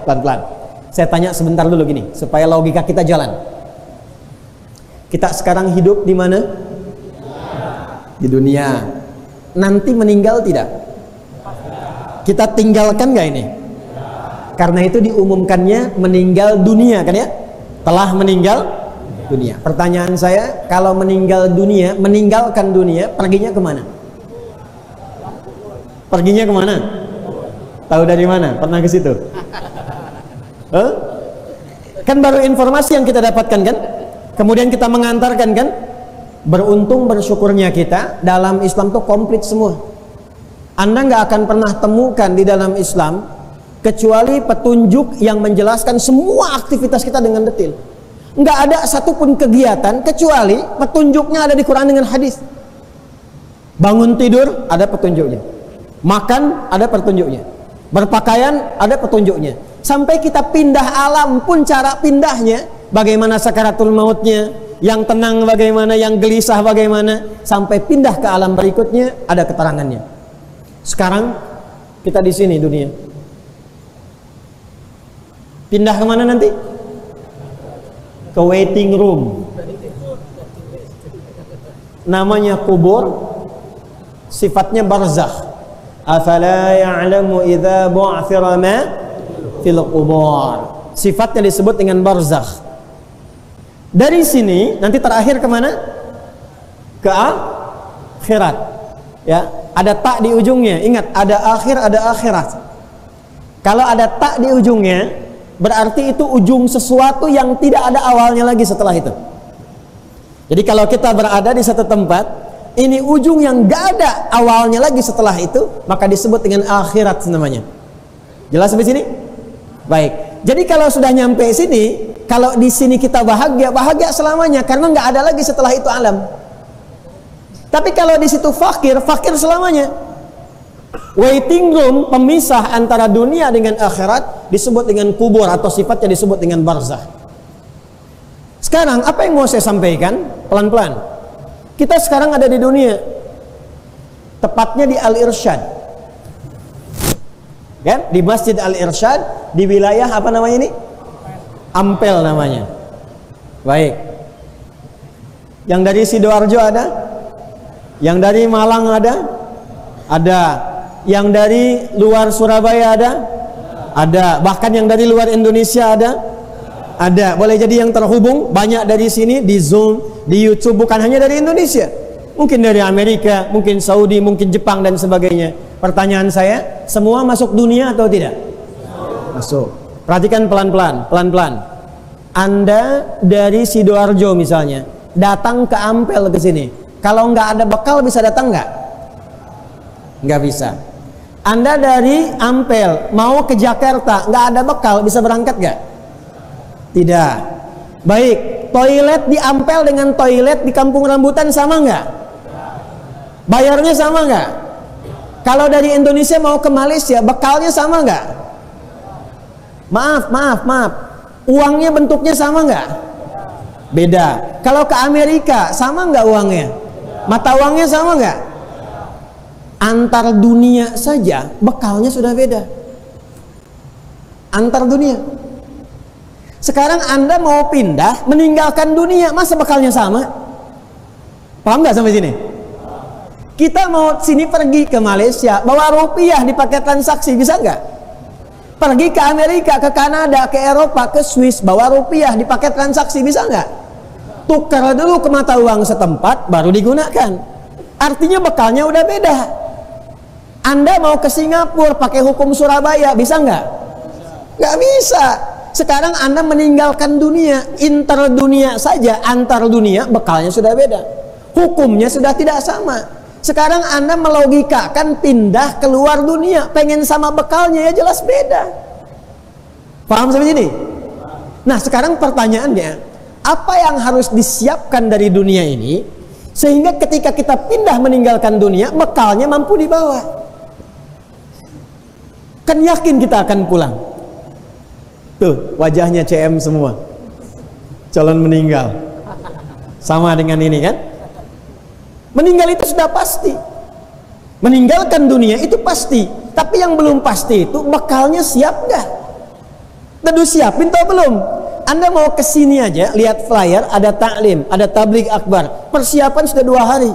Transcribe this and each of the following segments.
pelan-pelan. Saya tanya sebentar dulu gini, supaya logika kita jalan. Kita sekarang hidup di mana? Di dunia. Nanti meninggal tidak? Kita tinggalkan nggak ini? Karena itu diumumkannya meninggal dunia, kan ya? Telah meninggal dunia. Pertanyaan saya, kalau meninggal dunia, meninggalkan dunia, perginya kemana? Perginya kemana? Tahu dari mana? Pernah ke situ? Kan baru informasi yang kita dapatkan kan? Kemudian kita mengantarkan kan? Beruntung bersyukurnya kita, dalam Islam tuh komplit semua. Anda nggak akan pernah temukan di dalam Islam kecuali petunjuk yang menjelaskan semua aktivitas kita dengan detail. Nggak ada satupun kegiatan kecuali petunjuknya ada di Quran dengan hadis. Bangun tidur ada petunjuknya, makan ada petunjuknya, berpakaian ada petunjuknya. Sampai kita pindah alam pun cara pindahnya, bagaimana sakaratul mautnya, yang tenang bagaimana, yang gelisah bagaimana, sampai pindah ke alam berikutnya ada keterangannya. Sekarang kita di sini dunia, pindah kemana nanti? Ke waiting room, namanya kubur, sifatnya barzakh. Afala ya'lamu idza bu'thira ma fil qubur. Sifatnya disebut dengan barzakh. Dari sini nanti terakhir kemana? Ke akhirat. Ya, ada tak di ujungnya. Ingat, ada akhir, ada akhirat. Kalau ada tak di ujungnya, berarti itu ujung sesuatu yang tidak ada awalnya lagi setelah itu. Jadi kalau kita berada di satu tempat, ini ujung yang gak ada awalnya lagi setelah itu, maka disebut dengan akhirat namanya. Jelas sampai sini? Baik. Jadi kalau sudah nyampe sini, kalau di sini kita bahagia, bahagia selamanya, karena nggak ada lagi setelah itu alam. Tapi kalau di situ fakir, fakir selamanya. Waiting room, pemisah antara dunia dengan akhirat, disebut dengan kubur atau sifatnya disebut dengan barzakh. Sekarang apa yang mau saya sampaikan? Pelan-pelan. Kita sekarang ada di dunia, tepatnya di Al-Irsyad, kan? Di Masjid Al-Irsyad, di wilayah apa namanya ini? Ampel namanya. Baik. Yang dari Sidoarjo ada? Yang dari Malang ada? Ada. Yang dari luar Surabaya ada? Ada. Bahkan yang dari luar Indonesia ada? Ada. Boleh jadi yang terhubung banyak dari sini di Zoom, di YouTube, bukan hanya dari Indonesia. Mungkin dari Amerika, mungkin Saudi, mungkin Jepang dan sebagainya. Pertanyaan saya, semua masuk dunia atau tidak? Masuk. Perhatikan pelan-pelan, pelan-pelan. Anda dari Sidoarjo misalnya, datang ke Ampel ke sini. Kalau nggak ada bekal bisa datang nggak? Nggak bisa. Anda dari Ampel mau ke Jakarta, nggak ada bekal, bisa berangkat nggak? Tidak. Baik, toilet di Ampel dengan toilet di Kampung Rambutan sama nggak? Bayarnya sama nggak? Kalau dari Indonesia mau ke Malaysia, bekalnya sama nggak? Maaf. Uangnya bentuknya sama nggak? Beda. Kalau ke Amerika, sama nggak uangnya? Mata uangnya sama nggak? Antar dunia saja, bekalnya sudah beda. Antar dunia. Sekarang Anda mau pindah, meninggalkan dunia, masa bekalnya sama? Paham nggak sampai sini? Kita mau sini pergi ke Malaysia, bawa rupiah dipakai transaksi, bisa nggak? Pergi ke Amerika, ke Kanada, ke Eropa, ke Swiss, bawa rupiah dipakai transaksi, bisa nggak? Tukar dulu ke mata uang setempat, baru digunakan. Artinya bekalnya udah beda. Anda mau ke Singapura pakai hukum Surabaya, bisa nggak? Nggak bisa. Sekarang Anda meninggalkan dunia, inter dunia saja, antar dunia bekalnya sudah beda. Hukumnya sudah tidak sama. Sekarang Anda melogikakan pindah keluar dunia, pengen sama bekalnya, ya jelas beda. Paham sampai sini? Nah, sekarang pertanyaannya, apa yang harus disiapkan dari dunia ini sehingga ketika kita pindah meninggalkan dunia, bekalnya mampu dibawa? Kan yakin kita akan pulang. Tuh, wajahnya CM semua. Calon meninggal. Sama dengan ini kan? Meninggal itu sudah pasti. Meninggalkan dunia itu pasti. Tapi yang belum pasti itu bekalnya siap nggak? Udah siapin tau belum? Anda mau kesini aja, lihat flyer, ada taklim, ada tabligh akbar. Persiapan sudah 2 hari.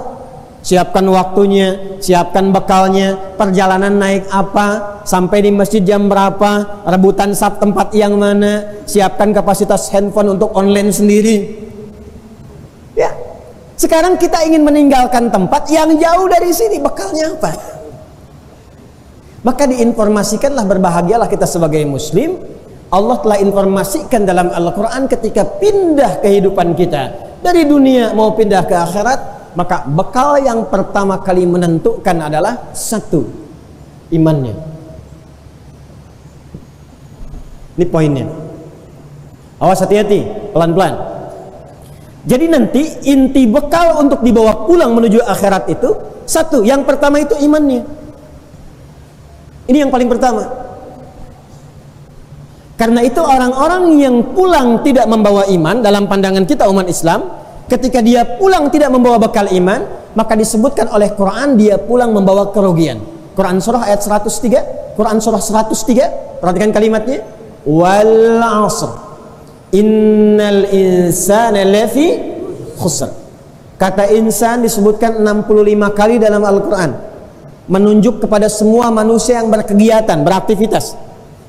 Siapkan waktunya, siapkan bekalnya, perjalanan naik apa, sampai di masjid jam berapa, rebutan sab tempat yang mana, siapkan kapasitas handphone untuk online sendiri. Ya. Sekarang kita ingin meninggalkan tempat yang jauh dari sini, bekalnya apa? Maka diinformasikanlah, berbahagialah kita sebagai muslim. Allah telah informasikan dalam Al-Quran ketika pindah kehidupan kita dari dunia mau pindah ke akhirat, maka bekal yang pertama kali menentukan adalah 1, imannya. Ini poinnya. Awas, hati-hati, pelan-pelan. Jadi nanti inti bekal untuk dibawa pulang menuju akhirat itu 1, yang pertama itu imannya. Ini yang paling pertama. Karena itu orang-orang yang pulang tidak membawa iman dalam pandangan kita umat Islam, ketika dia pulang tidak membawa bekal iman, maka disebutkan oleh Quran dia pulang membawa kerugian. Quran surah ayat 103, Quran surah 103, perhatikan kalimatnya, wal 'asr innal insana lafi khusr. Kata insan disebutkan 65 kali dalam Al-Quran, menunjuk kepada semua manusia yang berkegiatan, beraktivitas,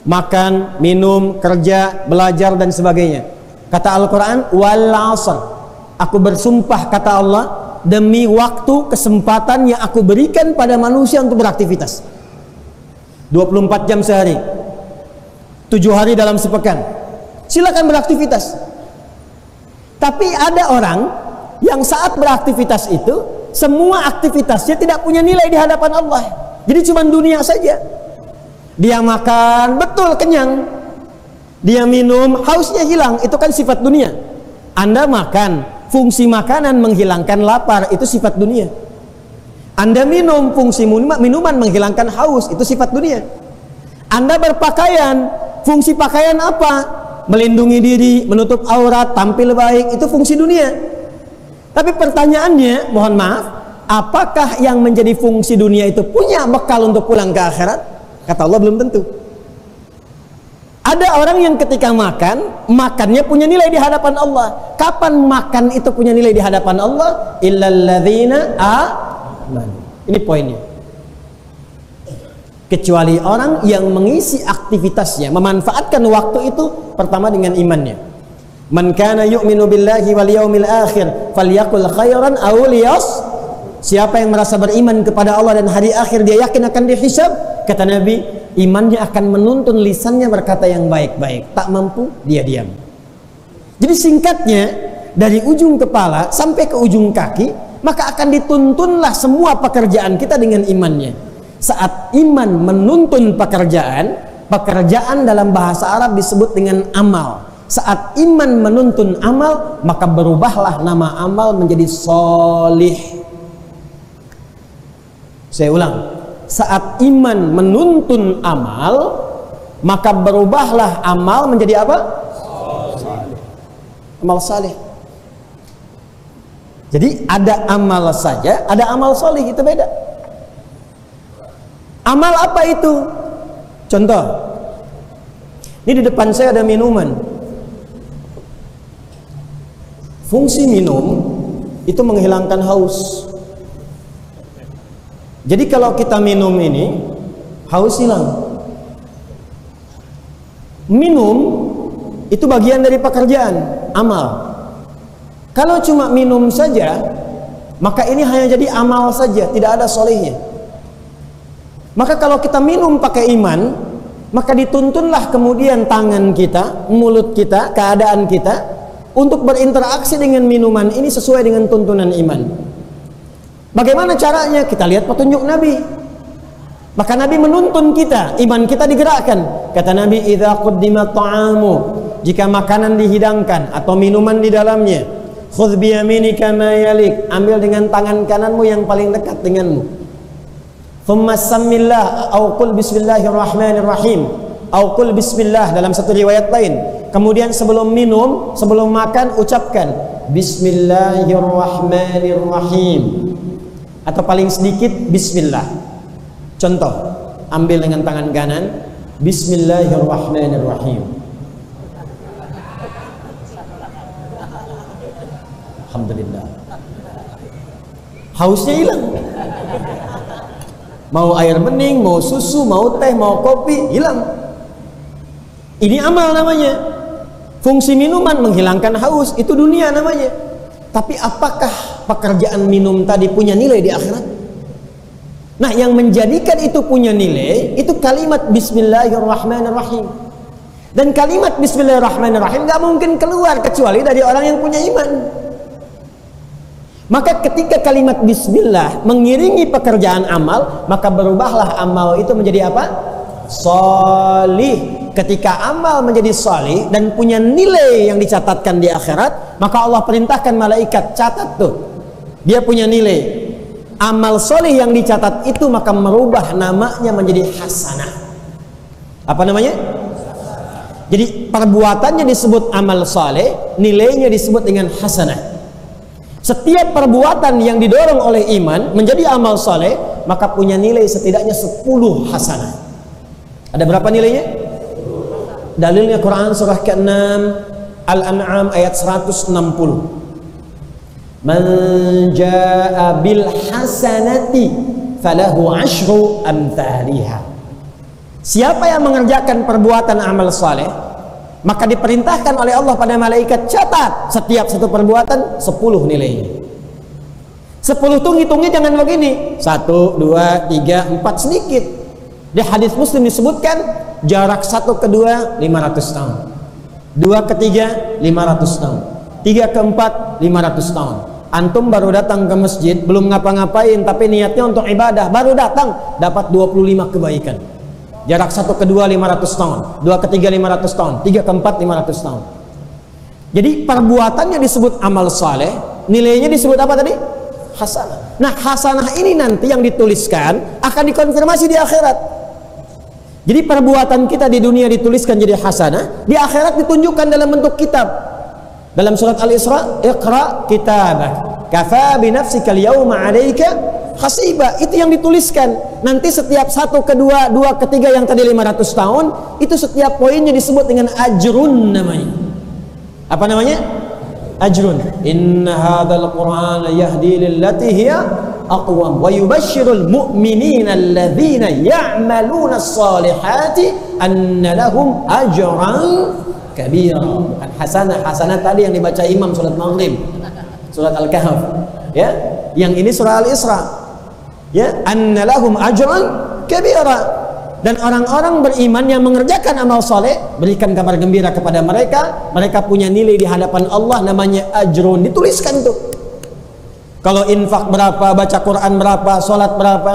makan, minum, kerja, belajar dan sebagainya. Kata Al-Quran, wal 'asr, aku bersumpah kata Allah demi waktu, kesempatan yang aku berikan pada manusia untuk beraktivitas 24 jam sehari, 7 hari dalam sepekan. Silakan beraktivitas. Tapi ada orang yang saat beraktivitas itu semua aktivitasnya tidak punya nilai di hadapan Allah. Jadi cuma dunia saja. Dia makan, betul kenyang. Dia minum, hausnya hilang. Itu kan sifat dunia. Anda makan, fungsi makanan menghilangkan lapar, itu sifat dunia. Anda minum, fungsi minuman menghilangkan haus, itu sifat dunia. Anda berpakaian, fungsi pakaian apa? Melindungi diri, menutup aurat, tampil baik, itu fungsi dunia. Tapi pertanyaannya, mohon maaf, apakah yang menjadi fungsi dunia itu punya bekal untuk pulang ke akhirat? Kata Allah, belum tentu. Ada orang yang ketika makan, makannya punya nilai di hadapan Allah. Kapan makan itu punya nilai di hadapan Allah? Illalladzina amanu. Ini poinnya. Kecuali orang yang mengisi aktivitasnya, memanfaatkan waktu itu pertama dengan imannya. Man kana yu'minu billahi wal yaumil akhir falyaqul khairan aw liyas. Siapa yang merasa beriman kepada Allah dan hari akhir, dia yakin akan dihisab, kata Nabi, imannya akan menuntun lisannya berkata yang baik-baik. Tak mampu, dia diam. Jadi singkatnya, dari ujung kepala sampai ke ujung kaki, maka akan dituntunlah semua pekerjaan kita dengan imannya. Saat iman menuntun pekerjaan, pekerjaan dalam bahasa Arab disebut dengan amal. Saat iman menuntun amal, maka berubahlah nama amal menjadi sholih. Saya ulang, saat iman menuntun amal, maka berubahlah amal menjadi apa? Salih. Amal saleh. Jadi ada amal saja, ada amal saleh, itu beda. Amal apa itu? Contoh, ini di depan saya ada minuman. Fungsi minum itu menghilangkan haus. Jadi kalau kita minum ini, haus hilang. Minum itu bagian dari pekerjaan, amal. Kalau cuma minum saja, maka ini hanya jadi amal saja, tidak ada solehnya. Maka kalau kita minum pakai iman, maka dituntunlah kemudian tangan kita, mulut kita, keadaan kita untuk berinteraksi dengan minuman ini sesuai dengan tuntunan iman. Bagaimana caranya? Kita lihat petunjuk Nabi. Maka Nabi menuntun kita, iman kita digerakkan. Kata Nabi, idza quddima ta'amu, jika makanan dihidangkan atau minuman di dalamnya, khudh bi yaminika ma yalik, ambil dengan tangan kananmu yang paling dekat denganmu. Thumma sammillah au qul bismillahirrahmanirrahim, au qul bismillah dalam satu riwayat lain. Kemudian sebelum minum, sebelum makan, ucapkan bismillahirrahmanirrahim. Atau paling sedikit bismillah. Contoh, ambil dengan tangan kanan bismillahirrahmanirrahim. Alhamdulillah. Hausnya hilang. Mau air bening, mau susu, mau teh, mau kopi, hilang. Ini amal namanya. Fungsi minuman menghilangkan haus, itu dunia namanya. Tapi apakah pekerjaan minum tadi punya nilai di akhirat? Nah, yang menjadikan itu punya nilai, itu kalimat Bismillahirrahmanirrahim. Dan kalimat Bismillahirrahmanirrahim gak mungkin keluar kecuali dari orang yang punya iman. Maka ketika kalimat Bismillah mengiringi pekerjaan amal, maka berubahlah amal itu menjadi apa? Salih. Ketika amal menjadi salih dan punya nilai yang dicatatkan di akhirat, maka Allah perintahkan malaikat, catat tuh, dia punya nilai. Amal salih yang dicatat itu maka merubah namanya menjadi hasanah. Apa namanya? Jadi perbuatannya disebut amal saleh, nilainya disebut dengan hasanah. Setiap perbuatan yang didorong oleh iman menjadi amal saleh, maka punya nilai setidaknya 10 hasanah. Ada berapa nilainya? Dalilnya Quran surah ke-6 Al-An'am ayat 160. Man jaa'a bil hasanati falahu 10 amthaliha. Siapa yang mengerjakan perbuatan amal saleh, maka diperintahkan oleh Allah pada malaikat, catat setiap satu perbuatan 10 nilainya. 10 tuh ngitungnya jangan begini 1, 2, 3, 4 sedikit. Di hadis Muslim disebutkan jarak 1 ke 2 500 tahun, 2 ke 3 500 tahun, 3 ke 4 500 tahun. Antum baru datang ke masjid, belum ngapa-ngapain, tapi niatnya untuk ibadah, baru datang dapat 25 kebaikan. Jarak 1 ke 2 500 tahun, 2 ke 3 500 tahun, 3 ke 4 500 tahun. Jadi perbuatannya disebut amal saleh, nilainya disebut apa tadi? Hasanah. Nah, hasanah ini nanti yang dituliskan akan dikonfirmasi di akhirat. Jadi perbuatan kita di dunia dituliskan jadi hasanah, di akhirat ditunjukkan dalam bentuk kitab. Dalam surat Al-Isra, Iqra kitabak kafa bi nafsika al-yawma 'alaika hasiba. Itu yang dituliskan. Nanti setiap 1 ke 2, 2 ke 3 yang tadi 500 tahun, itu setiap poinnya disebut dengan ajrun namanya. Apa namanya? Ajrun. Inna hadzal qur'ana yahdi lillati hiya aqwam wa yubashshirul mu'minina alladzina ya'maluna as-salihati anna lahum ajran kabira. Bukan hasanah. Hasanah tadi yang dibaca imam salat maghrib, surat Al-Kahf, ya. Yang ini surah Al-Isra, ya, anna lahum ajran kabira. Dan orang-orang beriman yang mengerjakan amal soleh, berikan kabar gembira kepada mereka, mereka punya nilai di hadapan Allah namanya ajrun. Dituliskan tuh. Kalau infak berapa, baca Quran berapa, sholat berapa.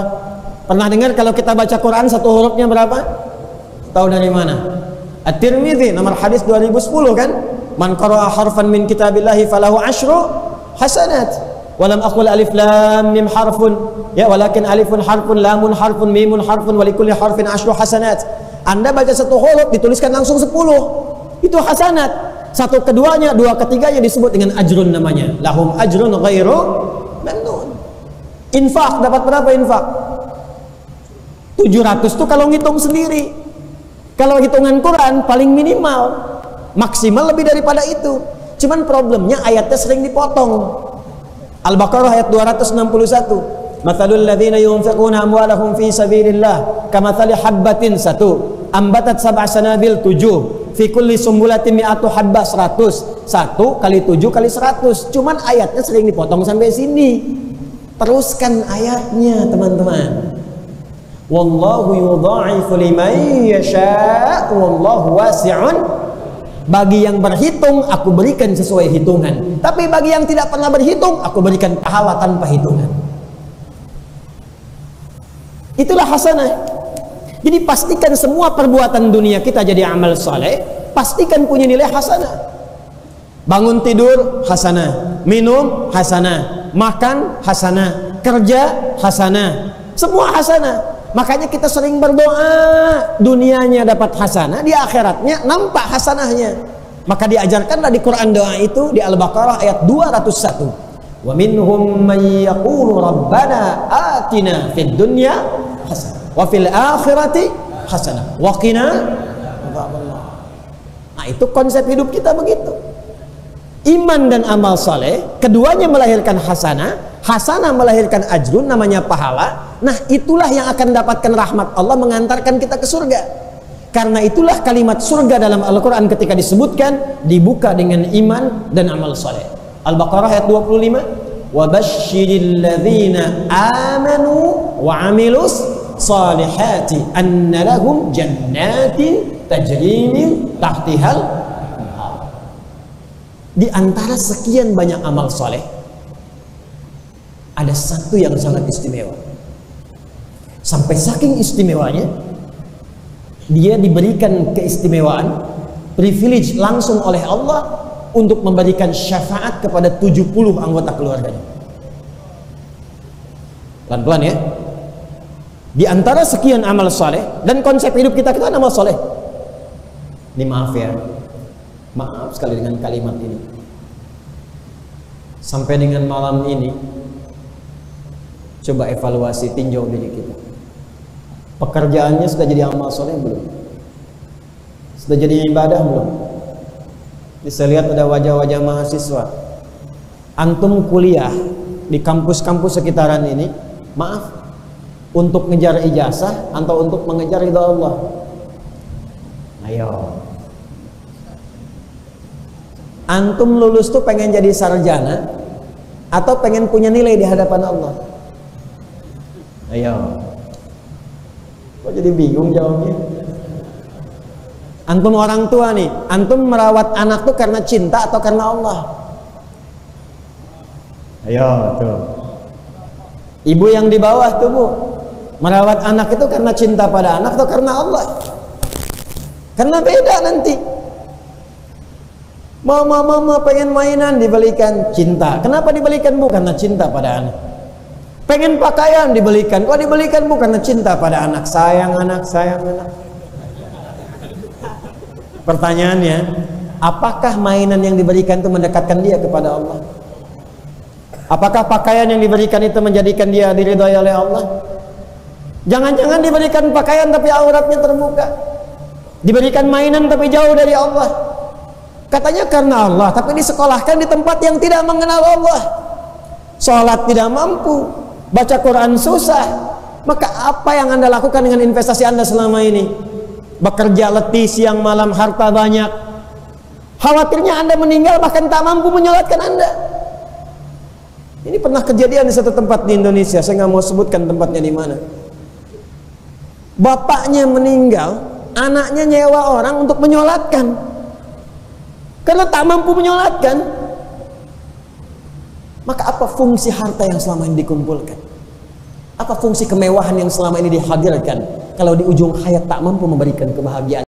Pernah dengar kalau kita baca Quran satu hurufnya berapa? Tahu dari mana? At-Tirmidzi nomor hadis 2010 kan? Man qara'a harfan min kitabillahi falahu 10 hasanat. Walam aqul alif lam mim harfun, ya, walakin alifun harfun, lamun harfun, mimun harfun, walikulli harfin 10 hasanat. Anda baca satu huruf dituliskan langsung 10. Itu hasanat. 1 keduanya, 2 ketiganya disebut dengan ajrun namanya. Lahum ajrun ghairu mamnun. Infak dapat berapa infak? 700 tuh kalau ngitung sendiri. Kalau hitungan Quran paling minimal, maksimal lebih daripada itu. Cuman problemnya ayatnya sering dipotong. Al-Baqarah ayat 261. Mathalul ladzina yunfiquna amwalahum fi sabilillah kamathali habbatin 1 ambatat sab'a sanabil 7 fi kulli sumbulatin mi'atu habbah 100. 1 kali 7 kali 100. Cuman ayatnya sering dipotong sampai sini. Teruskan ayatnya, teman-teman. Wallahu yudha'ifu liman yasha' wallahu wasi'un. Bagi yang berhitung, aku berikan sesuai hitungan. Tapi bagi yang tidak pernah berhitung, aku berikan pahala tanpa hitungan. Itulah hasanah. Jadi pastikan semua perbuatan dunia kita jadi amal soleh, pastikan punya nilai hasanah. Bangun tidur, hasanah. Minum, hasanah. Makan, hasanah. Kerja, hasanah. Semua hasanah. Makanya kita sering berdoa, dunianya dapat hasanah, di akhiratnya nampak hasanahnya. Maka diajarkanlah di Quran doa itu di Al-Baqarah ayat 201. Wa minhum man yaqulu rabbana atina fid dunya hasanah wa fil akhirati hasanah wa qina adzaballah. Nah, itu konsep hidup kita begitu. iman dan amal soleh, keduanya melahirkan hasanah, hasanah melahirkan ajrun, namanya pahala. Nah, itulah yang akan dapatkan rahmat Allah, mengantarkan kita ke surga. Karena itulah kalimat surga dalam Al-Quran ketika disebutkan dibuka dengan iman dan amal soleh. Al-Baqarah ayat 25, وَبَشِّرِ الَّذِينَ آمَنُوا وَعَمِلُوا الصَّالِحَاتِ أَنَّ لَهُمْ جَنَّاتٍ تَجْرِي مِنْ تَحْتِهَا الْأَنْهَارُ. Di antara sekian banyak amal soleh, ada satu yang sangat istimewa. Sampai saking istimewanya, dia diberikan keistimewaan, privilege langsung oleh Allah untuk memberikan syafaat kepada 70 anggota keluarganya. Pelan-pelan ya. Di antara sekian amal soleh, dan konsep hidup kita kan amal soleh. Ini maaf ya, maaf sekali dengan kalimat ini. Sampai dengan malam ini, coba evaluasi, tinjau diri kita. Pekerjaannya sudah jadi amal soleh belum? Sudah jadi ibadah belum? Bisa lihat ada wajah-wajah mahasiswa. Antum kuliah di kampus-kampus sekitaran ini, maaf, untuk ngejar ijazah atau untuk mengejar ridha Allah? Ayo. Antum lulus tuh pengen jadi sarjana atau pengen punya nilai di hadapan Allah? Ayo. Kok jadi bingung jawabnya? Antum orang tua nih, antum merawat anak tuh karena cinta atau karena Allah? Ayo tuh. Ibu yang di bawah tuh Bu, merawat anak itu karena cinta pada anak atau karena Allah? Karena beda nanti. Mama pengen mainan, dibelikan cinta. Kenapa dibelikan Bu? Karena cinta pada anak. Pengen pakaian, dibelikan. Kok dibelikan Bu? Karena cinta pada anak. Sayang anak, sayang anak. Pertanyaannya, apakah mainan yang diberikan itu mendekatkan dia kepada Allah? Apakah pakaian yang diberikan itu menjadikan dia diridhai oleh Allah? Jangan-jangan diberikan pakaian tapi auratnya terbuka, diberikan mainan tapi jauh dari Allah. Katanya karena Allah, tapi disekolahkan di tempat yang tidak mengenal Allah. Sholat tidak mampu, baca Quran susah. Maka apa yang Anda lakukan dengan investasi Anda selama ini? Bekerja letih siang malam, harta banyak. Khawatirnya Anda meninggal bahkan tak mampu menyolatkan Anda. Ini pernah kejadian di satu tempat di Indonesia. Saya nggak mau sebutkan tempatnya di mana. Bapaknya meninggal, anaknya nyewa orang untuk menyolatkan. Karena tak mampu menyolatkan. Maka apa fungsi harta yang selama ini dikumpulkan? Apa fungsi kemewahan yang selama ini dihadirkan kalau di ujung hayat tak mampu memberikan kebahagiaan?